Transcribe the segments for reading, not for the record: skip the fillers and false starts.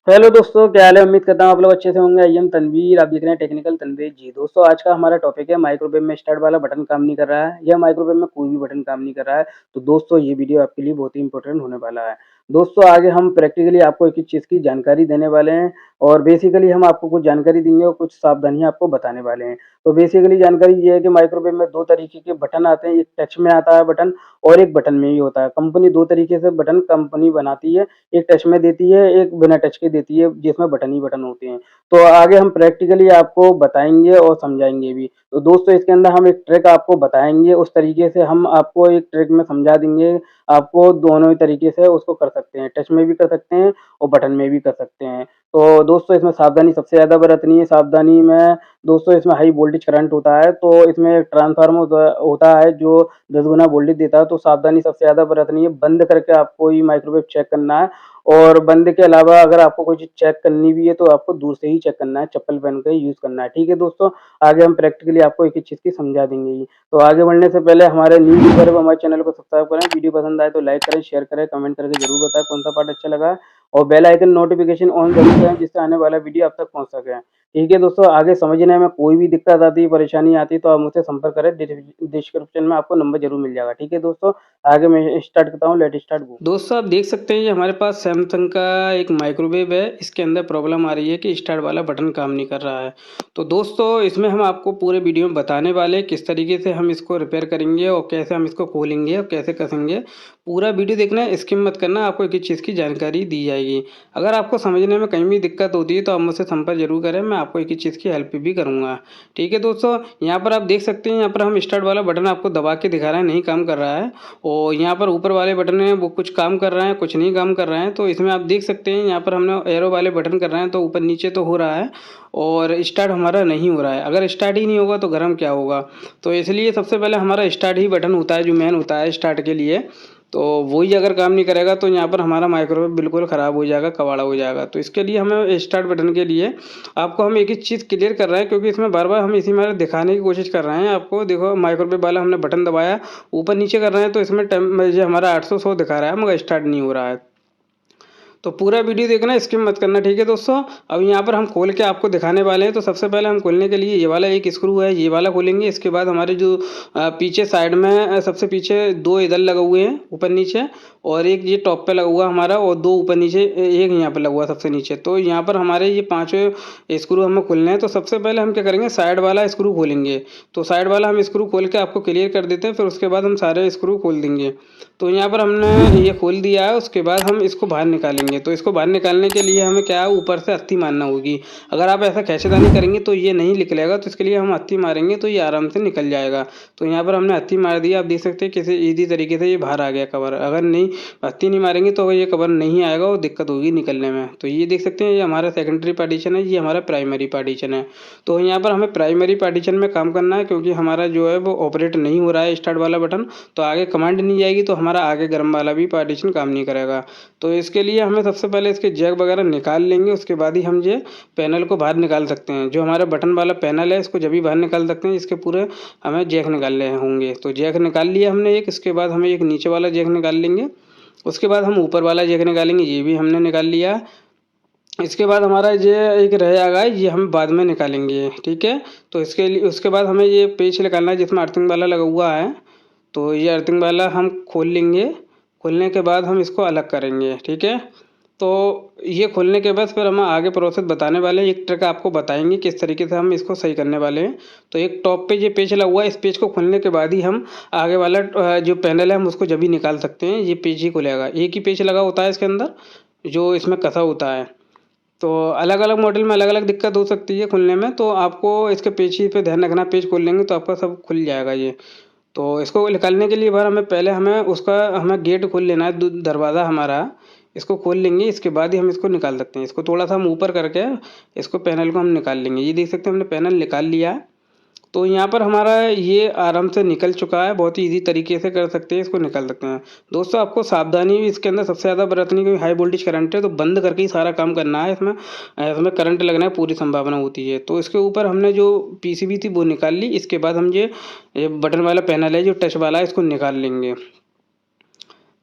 Hello दोस्तों, क्या हाल है। उम्मीद करता हूँ आप लोग अच्छे से होंगे। आई एम तनवीर, आप देख रहे हैं टेक्निकल तनवीर जी। दोस्तों, आज का हमारा टॉपिक है माइक्रोवेव में स्टार्ट वाला बटन काम नहीं कर रहा है या माइक्रोवेव में कोई भी बटन काम नहीं कर रहा है। तो दोस्तों, ये वीडियो आपके लिए बहुत ही इंपॉर्टेंट होने वाला है। दोस्तों, आगे हम प्रैक्टिकली आपको एक एक चीज़ की जानकारी देने वाले हैं और बेसिकली हम आपको कुछ जानकारी देंगे और कुछ सावधानियां आपको बताने वाले हैं। तो बेसिकली जानकारी ये है कि माइक्रोवेव में दो तरीके के बटन आते हैं। एक टच में आता है बटन और एक बटन में ही होता है। कंपनी दो तरीके से बटन कंपनी बनाती है। एक टच में देती है, एक बिना टच के देती है, जिसमें बटन ही बटन होते हैं। तो आगे हम प्रैक्टिकली आपको बताएँगे और समझाएँगे भी। तो दोस्तों, इसके अंदर हम एक ट्रिक आपको बताएँगे, उस तरीके से हम आपको एक ट्रिक में समझा देंगे। आपको दोनों ही तरीके से उसको कर सकते हैं, टच में भी कर सकते हैं और बटन में भी कर सकते हैं। तो दोस्तों, इसमें सावधानी सबसे ज़्यादा बरतनी है। सावधानी में दोस्तों, इसमें हाई वोल्टेज करंट होता है, तो इसमें एक ट्रांसफार्मर होता है जो 10 गुना वोल्टेज देता है। तो सावधानी सबसे ज़्यादा बरतनी है। बंद करके आपको ये माइक्रोवेव चेक करना है और बंद के अलावा अगर आपको कोई चीज़ चेक करनी भी है तो आपको दूर से ही चेक करना है, चप्पल पहन के यूज़ करना है। ठीक है दोस्तों? आगे हम प्रैक्टिकली आपको एक-एक चीज़ की समझा देंगे ये। तो आगे बढ़ने से पहले हमारे न्यू यूज़र है वो हमारे चैनल को सब्सक्राइब करें, वीडियो पसंद आए तो लाइक करें, शेयर करें, कमेंट करके ज़रूर बताएँ कौन-सा पार्ट अच्छा लगा और बेल आइकन नोटिफ़िकेशन ऑन ज़रूर करें जिससे आने वाला वीडियो आप तक पहुँच सके। ठीक है दोस्तों, आगे समझने में कोई भी दिक्कत आती है, परेशानी आती है तो आप मुझसे संपर्क करें, डिस्क्रिप्शन में आपको नंबर ज़रूर मिल जाएगा। ठीक है दोस्तों? आगे मैं स्टार्ट करता हूँ, लेट्स स्टार्ट गो। दोस्तों, आप देख सकते हैं ये हमारे पास सैमसंग का एक माइक्रोवेव है। इसके अंदर प्रॉब्लम आ रही है कि स्टार्ट वाला बटन काम नहीं कर रहा है। तो दोस्तों, इसमें हम आपको पूरे वीडियो में बताने वाले हैं किस तरीके से हम इसको रिपेयर करेंगे और कैसे हम इसको खोलेंगे और कैसे कसेंगे। पूरा वीडियो देखना है, स्किप मत करना, आपको एक-एक चीज़ की जानकारी दी जाएगी। अगर आपको समझने में कहीं भी दिक्कत होती है तो आप मुझसे संपर्क ज़रूर करें, मैं आपको एक-एक चीज़ की हेल्प भी करूँगा। ठीक है दोस्तों, यहाँ पर आप देख सकते हैं, यहाँ पर हम स्टार्ट वाला बटन आपको दबा के दिखा रहे हैं, नहीं काम कर रहा है। और यहाँ पर ऊपर वाले बटन हैं वो कुछ काम कर रहे हैं, कुछ नहीं काम कर रहे हैं। तो इसमें आप देख सकते हैं, यहाँ पर हमने एरो वाले बटन कर रहे हैं तो ऊपर नीचे तो हो रहा है और स्टार्ट हमारा नहीं हो रहा है। अगर स्टार्ट ही नहीं होगा तो गर्म क्या होगा। तो इसलिए सबसे पहले हमारा स्टार्ट ही बटन होता है जो मेन होता है स्टार्ट के लिए। तो वही अगर काम नहीं करेगा तो यहाँ पर हमारा माइक्रोवेव बिल्कुल ख़राब हो जाएगा, कबाड़ा हो जाएगा। तो इसके लिए हमें स्टार्ट बटन के लिए आपको हम एक-एक चीज़ क्लियर कर रहे हैं, क्योंकि इसमें बार-बार हम इसी में दिखाने की कोशिश कर रहे हैं आपको। देखो, माइक्रोवेव वाला हमने बटन दबाया, ऊपर-नीचे कर रहे हैं तो इसमें ये हमारा 800 दिखा रहा है मगर स्टार्ट नहीं हो रहा है। तो पूरा वीडियो देखना, स्किप मत करना। ठीक है दोस्तों? अब यहाँ पर हम खोल के आपको दिखाने वाले हैं। तो सबसे पहले हम खोलने के लिए ये वाला एक स्क्रू है, ये वाला खोलेंगे। इसके बाद हमारे जो पीछे साइड में सबसे पीछे 2 इधर लगे हुए हैं ऊपर-नीचे और एक ये टॉप पे लगा हुआ हमारा और 2 ऊपर-नीचे एक यहाँ पे लगा हुआ है सबसे नीचे। तो यहाँ पर हमारे ये पाँचों स्क्रू हमें खोलने हैं। तो सबसे पहले हम क्या करेंगे, साइड वाला स्क्रू खोलेंगे। तो साइड वाला हम स्क्रू खोल के आपको क्लियर कर देते हैं, फिर उसके बाद हम सारे स्क्रू खोल देंगे। तो यहाँ पर हमने ये खोल दिया है, उसके बाद हम इसको बाहर निकालेंगे। तो इसको बाहर निकालने के लिए हमें क्या है, ऊपर से हत्थी मारना होगी। अगर आप ऐसा खींचतानी करेंगे तो ये नहीं निकलेगा, तो इसके लिए हम हत्थी मारेंगे तो ये आराम से निकल जाएगा। तो यहाँ पर हमने हत्थी मार दिया, आप देख सकते हैं किसी ईज़ी तरीके से ये बाहर आ गया कवर। अगर नहीं हत्थी नहीं मारेंगे तो ये कवर नहीं आएगा और दिक्कत होगी निकलने में। तो ये देख सकते हैं, ये हमारा सेकेंडरी पार्टीशन है, ये हमारा प्राइमरी पार्टीशन है। तो यहाँ पर हमें प्राइमरी पार्टीशन में काम करना है, क्योंकि हमारा जो है वो ऑपरेट नहीं हो रहा है स्टार्ट वाला बटन। तो आगे कमांड नहीं जाएगी तो हमारा आगे गर्म वाला भी पार्टीशन काम नहीं करेगा। तो इसके लिए हमें सबसे पहले इसके जैक वगैरह निकाल लेंगे, उसके बाद ही हम ये पैनल को बाहर निकाल सकते हैं। जो हमारा बटन वाला पैनल है इसको जब भी बाहर निकाल सकते हैं, इसके पूरे हमें जैक निकालने होंगे। तो जैक निकाल लिया हमने एक, इसके बाद हमें एक नीचे वाला जैक निकाल लेंगे। उसके बाद हम ऊपर वाला जैक निकालेंगे, ये भी हमने निकाल लिया। इसके बाद हमारा ये एक रह जाएगा, ये हम बाद में निकालेंगे। ठीक है? तो इसके लिए उसके बाद हमें ये पेच निकालना है जिसमें अर्थिंग वाला लगा हुआ है। तो ये अर्थिंग वाला हम खोल लेंगे। खोलने के बाद हम इसको अलग करेंगे। ठीक है? तो ये खोलने के बाद फिर हम आगे प्रोसेस बताने वाले हैं। एक ट्रिक आपको बताएंगे किस तरीके से हम इसको सही करने वाले हैं। तो एक टॉप पे ये पेच लगा हुआ है, इस पेच को खोलने के बाद ही हम आगे वाला जो पैनल है हम उसको जब भी निकाल सकते हैं। ये पेच ही खुलेगा, एक ही पेच लगा होता है इसके अंदर जो इसमें कसा होता है। तो अलग-अलग मॉडल में अलग-अलग दिक्कत हो सकती है खुलने में, तो आपको इसके पेच ही पे ध्यान रखना। पेच खोल लेंगे तो आपका सब खुल जाएगा ये। तो इसको निकालने के लिए बार हमें गेट खोल लेना है, दरवाज़ा हमारा। इसको खोल लेंगे, इसके बाद ही हम इसको निकाल सकते हैं। इसको थोड़ा सा हम ऊपर करके इसको पैनल को हम निकाल लेंगे। ये देख सकते हैं हमने पैनल निकाल लिया। तो यहाँ पर हमारा ये आराम से निकल चुका है, बहुत ही ईज़ी तरीके से कर सकते हैं, इसको निकाल सकते हैं। दोस्तों, आपको सावधानी भी इसके अंदर सबसे ज़्यादा बरतनी, क्योंकि हाई वोल्टेज करंट है तो बंद करके ही सारा काम करना है। इसमें करंट लगने की पूरी संभावना होती है। तो इसके ऊपर हमने जो पीसीबी थी वो निकाल ली। इसके बाद हम ये बटन वाला पैनल है जो टच वाला है इसको निकाल लेंगे।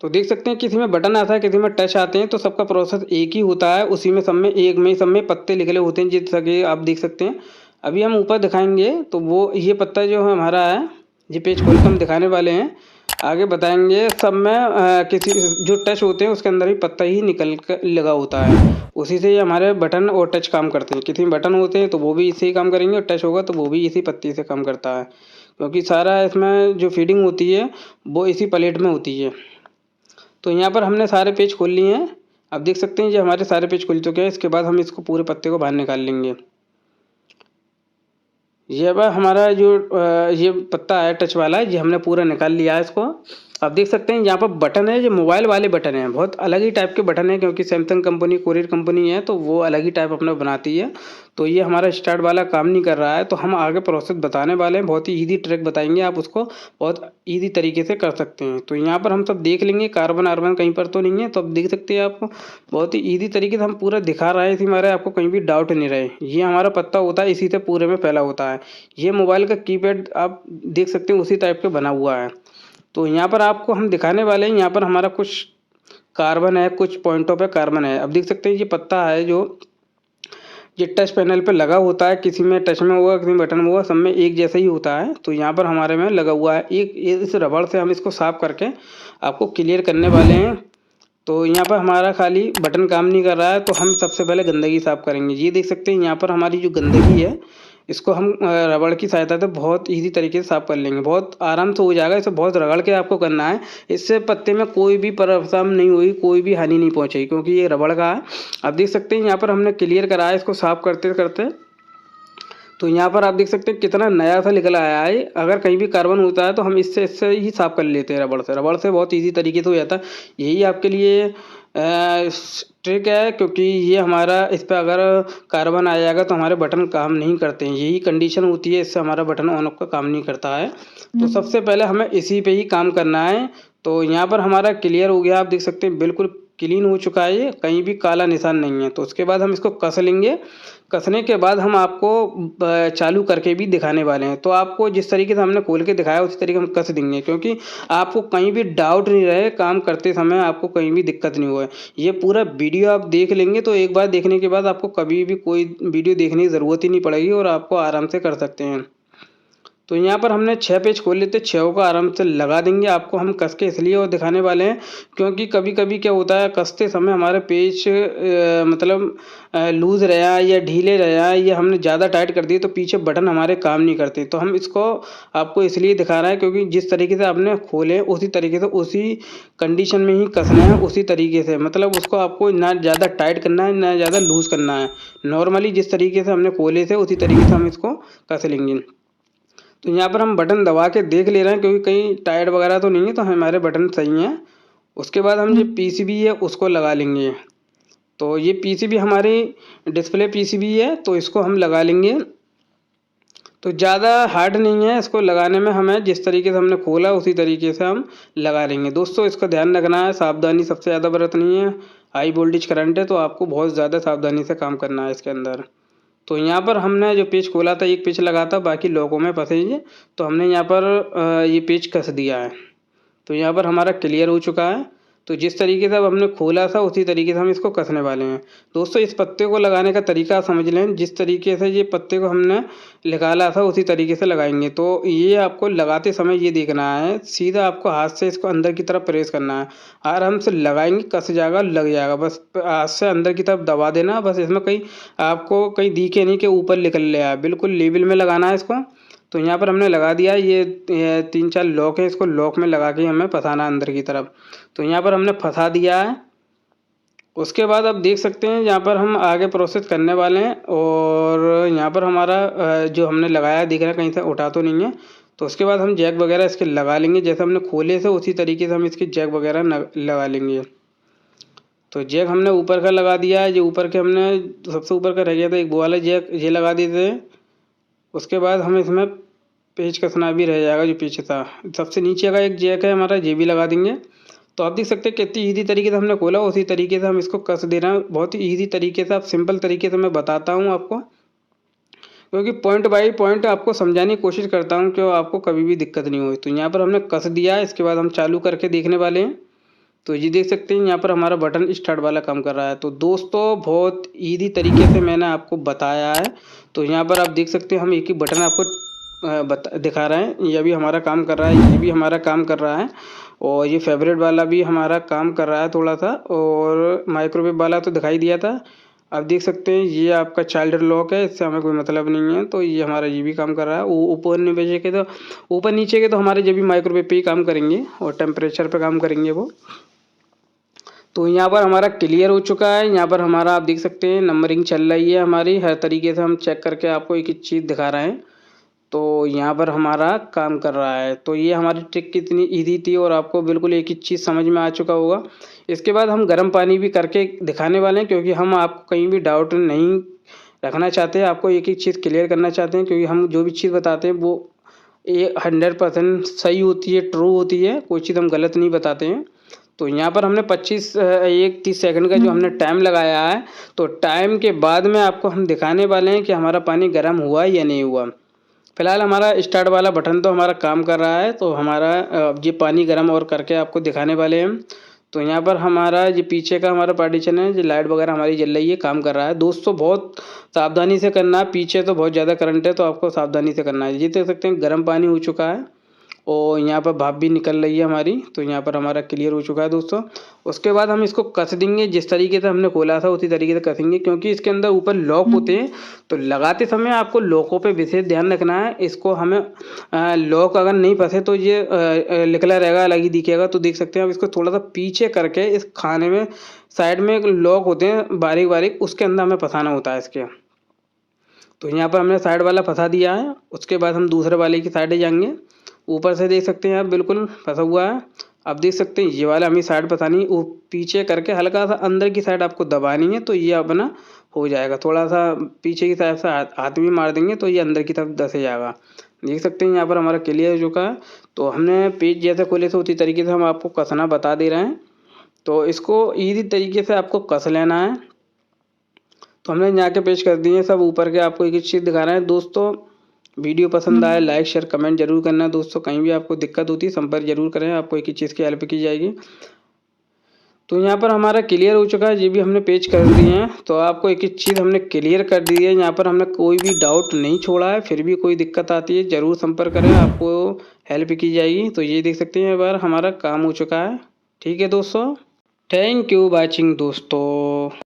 तो देख सकते हैं किसी में बटन आता है, किसी में टच आते हैं, तो सबका प्रोसेस एक ही होता है। उसी में सब में पत्ते निकले होते हैं, जैसा कि आप देख सकते हैं। अभी हम ऊपर दिखाएंगे तो वो ये पत्ता जो है हमारा है, ये पेज खोल के हम दिखाने वाले हैं। आगे बताएंगे सब में किसी जो टच होते हैं उसके अंदर भी पत्ता ही निकल कर लगा होता है। उसी से ये हमारे बटन और टच काम करते हैं। किसी में बटन होते हैं तो वो भी इसी ही काम करेंगे, और टच होगा तो वो भी इसी पत्ती से काम करता है, क्योंकि सारा इसमें जो फीडिंग होती है वो इसी प्लेट में होती है। तो यहाँ पर हमने सारे पेज खोल लिए हैं। अब देख सकते हैं ये हमारे सारे पेज खुल चुके हैं। इसके बाद हम इसको पूरे पत्ते को बाहर निकाल लेंगे। ये अब हमारा जो ये पत्ता है टच वाला, ये हमने पूरा निकाल लिया है इसको। आप देख सकते हैं यहाँ पर बटन है, ये मोबाइल वाले बटन हैं, बहुत अलग ही टाइप के बटन है, क्योंकि सैमसंग कंपनी कोरियर कंपनी है तो वो अलग ही टाइप अपना बनाती है। तो ये हमारा स्टार्ट वाला काम नहीं कर रहा है, तो हम आगे प्रोसेस बताने वाले हैं। बहुत ही ईजी ट्रिक बताएंगे, आप उसको बहुत ईजी तरीके से कर सकते हैं। तो यहाँ पर हम सब देख लेंगे, कार्बन आर्बन कहीं पर तो नहीं है। तो अब देख सकते हैं आपको बहुत ही ईजी तरीके से हम पूरा दिखा रहे हैं, इसी हमारे आपको कहीं भी डाउट नहीं रहे। ये हमारा पत्ता होता है, इसी से पूरे में फैला होता है। ये मोबाइल का कीपैड आप देख सकते हैं उसी टाइप का बना हुआ है। तो यहाँ पर आपको हम दिखाने वाले हैं, यहाँ पर हमारा कुछ कार्बन है, कुछ पॉइंटों पे कार्बन है। अब देख सकते हैं ये पत्ता है जो ये टच पैनल पे लगा होता है, किसी में टच में होगा, किसी में बटन में होगा, सब में एक जैसा ही होता है। तो यहाँ पर हमारे में लगा हुआ है एक, इस रबड़ से हम इसको साफ करके आपको क्लियर करने वाले हैं। तो यहाँ पर हमारा खाली बटन काम नहीं कर रहा है, तो हम सबसे पहले गंदगी साफ़ करेंगे। ये देख सकते हैं यहाँ पर हमारी जो गंदगी है, इसको हम रबड़ की सहायता से बहुत इजी तरीके से साफ़ कर लेंगे। बहुत आराम से हो जाएगा, इसे बहुत रगड़ के आपको करना है। इससे पत्ते में कोई भी परेशानी नहीं हुई, कोई भी हानि नहीं पहुँचेगी, क्योंकि ये रबड़ का है। आप देख सकते हैं यहाँ पर हमने क्लियर करा है इसको साफ़ करते करते। तो यहाँ पर आप देख सकते हैं कितना नया सा निकल आया है। अगर कहीं भी कार्बन होता है तो हम इससे ही साफ़ कर लेते हैं रबड़ से बहुत इजी तरीके से हो जाता है। यही आपके लिए ट्रिक है, क्योंकि ये हमारा इस पर अगर कार्बन आ जाएगा तो हमारे बटन काम नहीं करते हैं। यही कंडीशन होती है, इससे हमारा बटन ऑन ऑफ का काम नहीं करता है। तो सबसे पहले हमें इसी पे ही काम करना है। तो यहाँ पर हमारा क्लियर हो गया, आप देख सकते हैं बिल्कुल क्लीन हो चुका है, ये कहीं भी काला निशान नहीं है। तो उसके बाद हम इसको कस लेंगे। कसने के बाद हम आपको चालू करके भी दिखाने वाले हैं। तो आपको जिस तरीके से हमने खोल के दिखाया उसी तरीके हम कस देंगे, क्योंकि आपको कहीं भी डाउट नहीं रहे, काम करते समय आपको कहीं भी दिक्कत नहीं हुआ। ये पूरा वीडियो आप देख लेंगे तो एक बार देखने के बाद आपको कभी भी कोई वीडियो देखने की ज़रूरत ही नहीं पड़ेगी, और आपको आराम से कर सकते हैं। तो यहाँ पर हमने 6 पेज खोल लेते, 6 को आराम से लगा देंगे। आपको हम कस के इसलिए और दिखाने वाले हैं, क्योंकि कभी कभी क्या होता है, कसते समय हमारे पेज मतलब लूज़ रहा या ढीले रहा या हमने ज़्यादा टाइट कर दिए तो पीछे बटन हमारे काम नहीं करते। तो हम इसको आपको इसलिए दिखा रहे हैं, क्योंकि जिस तरीके से आपने खोले उसी तरीके से उसी कंडीशन में ही कसना है, उसी तरीके से। मतलब उसको आपको ना ज़्यादा टाइट करना है ना ज़्यादा लूज़ करना है। नॉर्मली जिस तरीके से हमने खोले थे उसी तरीके से हम इसको कस लेंगे। तो यहाँ पर हम बटन दबा के देख ले रहे हैं, क्योंकि कहीं टाइट वगैरह तो नहीं है, तो हमारे बटन सही हैं। उसके बाद हम जो पीसीबी है उसको लगा लेंगे। तो ये पीसीबी हमारी डिस्प्ले पीसीबी है, तो इसको हम लगा लेंगे। तो ज़्यादा हार्ड नहीं है, इसको लगाने में हमें जिस तरीके से हमने खोला उसी तरीके से हम लगा लेंगे। दोस्तों इसका ध्यान रखना है, सावधानी सबसे ज़्यादा बरतनी है। हाई वोल्टेज करंट है, तो आपको बहुत ज़्यादा सावधानी से काम करना है इसके अंदर। तो यहाँ पर हमने जो पेच खोला था एक पेच लगा था, बाकी लॉकों में फंसे हैं, तो हमने यहाँ पर ये पेच कस दिया है। तो यहाँ पर हमारा क्लियर हो चुका है। तो जिस तरीके से अब हमने खोला था उसी तरीके से हम इसको कसने वाले हैं। दोस्तों इस पत्ते को लगाने का तरीका समझ लें, जिस तरीके से ये पत्ते को हमने निकाला था उसी तरीके से लगाएंगे। तो ये आपको लगाते समय ये देखना है, सीधा आपको हाथ से इसको अंदर की तरफ प्रेस करना है। आराम से लगाएंगे, कस जाएगा, लग जाएगा। बस हाथ से अंदर की तरफ दबा देना, बस इसमें कहीं आपको कहीं दिखे नहीं कि ऊपर निकल ले आए, बिल्कुल लेवल में लगाना है इसको। तो यहाँ पर हमने लगा दिया। ये 3-4 लॉक है, इसको लॉक में लगा के हमें फंसाना अंदर की तरफ। तो यहाँ पर हमने फंसा दिया है। उसके बाद आप देख सकते हैं यहाँ पर हम आगे प्रोसेस करने वाले हैं, और यहाँ पर हमारा जो हमने लगाया दिख रहा है, कहीं से उठा तो नहीं है। तो उसके बाद हम जैक वगैरह इसके लगा लेंगे, जैसे हमने खोले थे उसी तरीके से हम इसके जैक वगैरह लगा लेंगे। तो जैक हमने ऊपर का लगा दिया है, जो ऊपर के हमने सबसे ऊपर का रह गया था एक वो वाला जैक, ये लगा दिए थे। उसके बाद हम इसमें पेच कसना भी रह जाएगा, जो पीछे था सबसे नीचे का एक जैक है हमारा, ये भी लगा देंगे। तो आप देख सकते हैं कितनी ईजी तरीके से हमने खोला उसी तरीके से हम इसको कस दे रहे हैं। बहुत ही ईजी तरीके से, आप सिंपल तरीके से मैं बताता हूँ आपको, क्योंकि पॉइंट बाई पॉइंट आपको समझाने की कोशिश करता हूँ कि आपको कभी भी दिक्कत नहीं हो। तो यहाँ पर हमने कस दिया है, इसके बाद हम चालू करके देखने वाले हैं। तो ये देख सकते हैं यहाँ पर हमारा बटन स्टार्ट वाला काम कर रहा है। तो दोस्तों बहुत ईज़ी तरीके से मैंने आपको बताया है। तो यहाँ पर आप देख सकते हैं हम एक ही बटन आपको दिखा रहे हैं। ये भी हमारा काम कर रहा है, ये भी हमारा काम कर रहा है और ये फेवरेट वाला भी हमारा काम कर रहा है थोड़ा सा, और माइक्रोवेव वाला तो दिखाई दिया था। आप देख सकते हैं ये आपका चाइल्ड लॉक है, इससे हमें कोई मतलब नहीं है। तो ये हमारा ये भी काम कर रहा है। ऊपर नीचे के तो हमारे जब भी माइक्रोवेव पे ही काम करेंगे और टेम्परेचर पे काम करेंगे वो। तो यहाँ पर हमारा क्लियर हो चुका है। यहाँ पर हमारा आप देख सकते हैं नंबरिंग चल रही है हमारी, हर तरीके से हम चेक करके आपको एक एक चीज़ दिखा रहे हैं। तो यहाँ पर हमारा काम कर रहा है। तो ये हमारी ट्रिक कितनी ईजी थी और आपको बिल्कुल एक ही चीज़ समझ में आ चुका होगा। इसके बाद हम गर्म पानी भी करके दिखाने वाले हैं, क्योंकि हम आपको कहीं भी डाउट नहीं रखना चाहते हैं, आपको एक एक चीज़ क्लियर करना चाहते हैं। क्योंकि हम जो भी चीज़ बताते हैं वो ये 100% सही होती है, ट्रू होती है, कोई चीज़ हम गलत नहीं बताते हैं। तो यहाँ पर हमने 30 सेकंड का जो हमने टाइम लगाया है, तो टाइम के बाद में आपको हम दिखाने वाले हैं कि हमारा पानी गर्म हुआ या नहीं हुआ। फिलहाल हमारा स्टार्ट वाला बटन तो हमारा काम कर रहा है। तो हमारा ये पानी गर्म और करके आपको दिखाने वाले हैं हम। तो यहाँ पर हमारा ये पीछे का हमारा पार्टीशन है, जो लाइट वगैरह हमारी जल रही है, काम कर रहा है। दोस्तों बहुत सावधानी से करना है, पीछे तो बहुत ज़्यादा करंट है, तो आपको सावधानी से करना है। ये देख सकते हैं गर्म पानी हो चुका है और यहाँ पर भाप भी निकल रही है हमारी। तो यहाँ पर हमारा क्लियर हो चुका है दोस्तों। उसके बाद हम इसको कस देंगे, जिस तरीके से हमने खोला था उसी तरीके से कसेंगे, क्योंकि इसके अंदर ऊपर लॉक होते हैं। तो लगाते समय आपको लॉकों पे विशेष ध्यान रखना है। इसको हमें लॉक अगर नहीं फंसे तो ये निकला रहेगा, अलग ही दिखेगा। तो देख सकते हैं आप इसको थोड़ा सा पीछे करके इस खाने में साइड में एक लॉक होते हैं बारीक बारीक, उसके अंदर हमें फंसाना होता है इसके। तो यहाँ पर हमने साइड वाला फंसा दिया है। उसके बाद हम दूसरे वाले की साइड जाएंगे। ऊपर से देख सकते हैं आप बिल्कुल फंसा हुआ है। आप देख सकते हैं ये वाला हमें साइड फंसानी, वो पीछे करके हल्का सा अंदर की साइड आपको दबानी है, तो ये अपना हो जाएगा। थोड़ा सा पीछे की साइड से हाथ भी मार देंगे तो ये अंदर की तरफ धस जाएगा। देख सकते हैं यहाँ पर हमारा क्लियर हो चुका है। तो हमने पेज जैसे खोले थे उसी तरीके से हम आपको कसना बता दे रहे हैं। तो इसको ईजी तरीके से आपको कस लेना है। तो हमने यहाँ के पेज कर दिए सब, ऊपर के आपको एक एक चीज़ दिखा रहे हैं। दोस्तों वीडियो पसंद आए लाइक शेयर कमेंट जरूर करना है। दोस्तों कहीं भी आपको दिक्कत होती है संपर्क जरूर करें, आपको एक ही चीज़ की हेल्प की जाएगी। तो यहाँ पर हमारा क्लियर हो चुका है, ये भी हमने पेज कर दिए हैं। तो आपको एक एक चीज़ हमने क्लियर कर दी है, यहाँ पर हमने कोई भी डाउट नहीं छोड़ा है। फिर भी कोई दिक्कत आती है ज़रूर संपर्क करें, आपको हेल्प की जाएगी। तो ये देख सकते हैं एक बार हमारा काम हो चुका है। ठीक है दोस्तों, थैंक यू वॉचिंग दोस्तों।